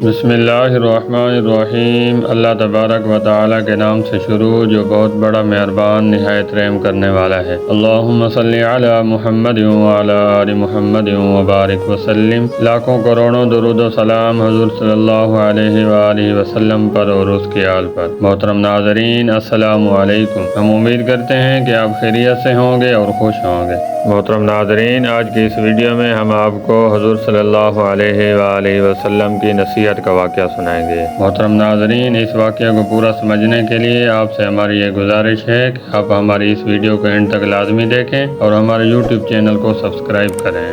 بسم اللہ الرحمن الرحیم۔ اللہ تبارک و تعالیٰ کے نام سے شروع جو بہت بڑا مہربان نہایت رحم کرنے والا ہے۔ اللہم صلی علی محمد وعلی آل محمد وبارک وسلم۔ لاکھوں کروڑوں درود و سلام حضور صلی اللہ علیہ وآلہ وسلم پر اور اس کی آل پر۔ محترم ناظرین، السلام علیکم۔ ہم امید کرتے ہیں کہ آپ خیریت سے ہوں گے اور خوش ہوں گے۔ محترم ناظرین، آج کی اس ویڈیو میں ہم آپ کو حضور صلی اللہ علیہ وآلہ وسلم کی نصیحت کا واقعہ سنائیں گے۔ محترم ناظرین، اس واقعہ کو پورا سمجھنے کے لیے آپ سے ہماری یہ گزارش ہے کہ آپ ہماری اس ویڈیو کو اینڈ تک لازمی دیکھیں اور ہمارے یوٹیوب چینل کو سبسکرائب کریں۔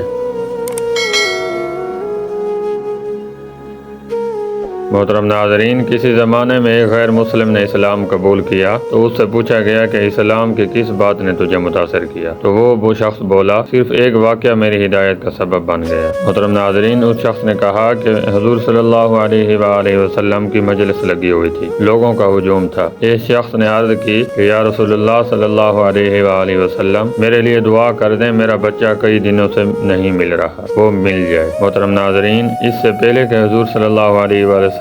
محترم ناظرین، کسی زمانے میں ایک غیر مسلم نے اسلام قبول کیا تو اس سے پوچھا گیا کہ اسلام کی کس بات نے تجھے متاثر کیا؟ تو وہ شخص بولا، صرف ایک واقعہ میری ہدایت کا سبب بن گیا۔ محترم ناظرین، اس شخص نے کہا کہ حضور صلی اللہ علیہ وآلہ وسلم کی مجلس لگی ہوئی تھی، لوگوں کا ہجوم تھا۔ ایک شخص نے عرض کی کہ یا رسول اللہ صلی اللہ علیہ وآلہ وسلم، میرے لیے دعا کر دیں، میرا بچہ کئی دنوں سے نہیں مل رہا، وہ مل جائے۔ محترم ناظرین، اس سے پہلے کہ حضور صلی اللہ علیہ وآلہ وسلم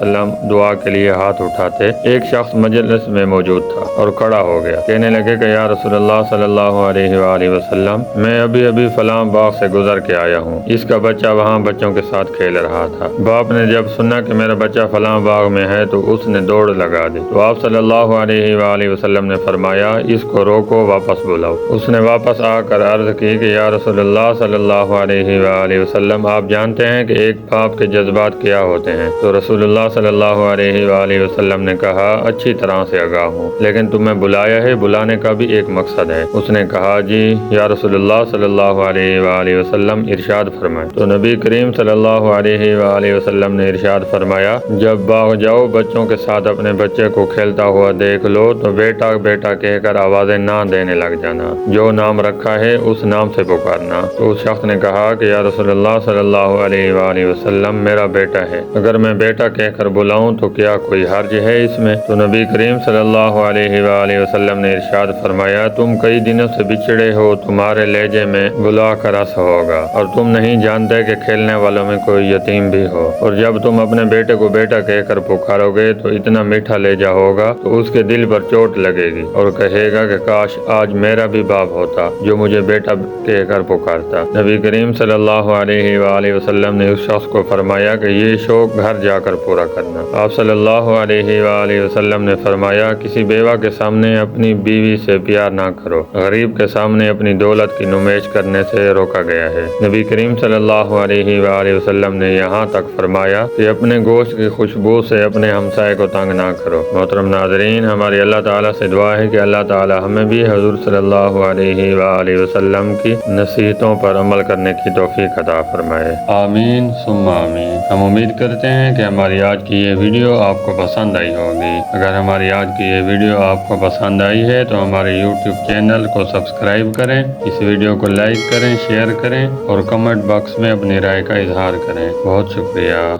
دعا کے لیے ہاتھ اٹھاتے، ایک شخص مجلس میں موجود تھا اور کھڑا ہو گیا، کہنے لگے کہ یا رسول اللہ صلی اللہ علیہ وآلہ وسلم، میں ابھی فلاں باغ سے گزر کے آیا ہوں، اس کا بچہ وہاں بچوں کے ساتھ کھیل رہا تھا۔ باپ نے جب سنا کہ میرا بچہ فلاں باغ میں ہے تو اس نے دوڑ لگا دی، تو آپ صلی اللہ علیہ وآلہ وسلم نے فرمایا، اس کو روکو، واپس بلاؤ۔ اس نے واپس آ کر عرض کی کہ یا رسول اللہ صلی اللہ علیہ وآلہ وسلم، آپ جانتے ہیں کہ ایک باپ کے جذبات کیا ہوتے ہیں؟ تو رسول اللہ صلی اللہ علیہ وآلہ وسلم نے کہا، اچھی طرح سے آگاہ ہوں، لیکن تمہیں بلایا ہے، بلانے کا بھی ایک مقصد ہے۔ اس نے کہا، جی یا رسول اللہ صلی اللہ علیہ وآلہ وسلم، ارشاد فرمائیں۔ تو نبی کریم صلی اللہ علیہ وآلہ وسلم نے ارشاد فرمایا، جب باغ جاؤ، بچوں کے ساتھ اپنے بچے کو کھیلتا ہوا دیکھ لو تو بیٹا بیٹا کہہ کر آوازیں نہ دینے لگ جانا، جو نام رکھا ہے اس نام سے پکارنا۔ تو اس شخص نے کہا کہ یا رسول اللہ صلی اللہ علیہ وآلہ وسلم، میرا بیٹا ہے، اگر میں بیٹا کہہ کر بلاؤں تو کیا کوئی حرج ہے اس میں؟ تو نبی کریم صلی اللہ علیہ وآلہ وسلم نے ارشاد فرمایا، تم کئی دنوں سے بچھڑے ہو، تمہارے لہجے میں بلا کا رس ہوگا، اور تم نہیں جانتے کہ کھیلنے والوں میں کوئی یتیم بھی ہو، اور جب تم اپنے بیٹے کو بیٹا کہہ کر پکارو گے تو اتنا میٹھا لہجہ ہوگا تو اس کے دل پر چوٹ لگے گی اور کہے گا کہ کاش آج میرا بھی باپ ہوتا جو مجھے بیٹا کہہ کر پکارتا۔ نبی کریم صلی اللہ علیہ وآلہ وسلم نے اس شخص کو فرمایا کہ یہ شوق گھر جا کر پورا کرنا۔ آپ صلی اللہ علیہ وآلہ وسلم نے فرمایا، کسی بیوہ کے سامنے اپنی بیوی سے پیار نہ کرو، غریب کے سامنے اپنی دولت کی نمائش کرنے سے روکا گیا ہے۔ نبی کریم صلی اللہ علیہ وآلہ وسلم نے یہاں تک فرمایا کہ اپنے گوشت کی خوشبو سے اپنے ہمسائے کو تنگ نہ کرو۔ محترم ناظرین، ہماری اللہ تعالیٰ سے دعا ہے کہ اللہ تعالیٰ ہمیں بھی حضور صلی اللہ علیہ وآلہ وسلم کی نصیحتوں پر عمل کرنے کی توفیق عطا فرمائے۔ آمین ثم آمین۔ ہم امید کرتے ہیں کہ ہماری آج کی یہ ویڈیو آپ کو پسند آئی ہوگی۔ اگر ہماری آج کی یہ ویڈیو آپ کو پسند آئی ہے تو ہمارے یوٹیوب چینل کو سبسکرائب کریں، اس ویڈیو کو لائک کریں، شیئر کریں اور کمنٹ باکس میں اپنی رائے کا اظہار کریں۔ بہت شکریہ۔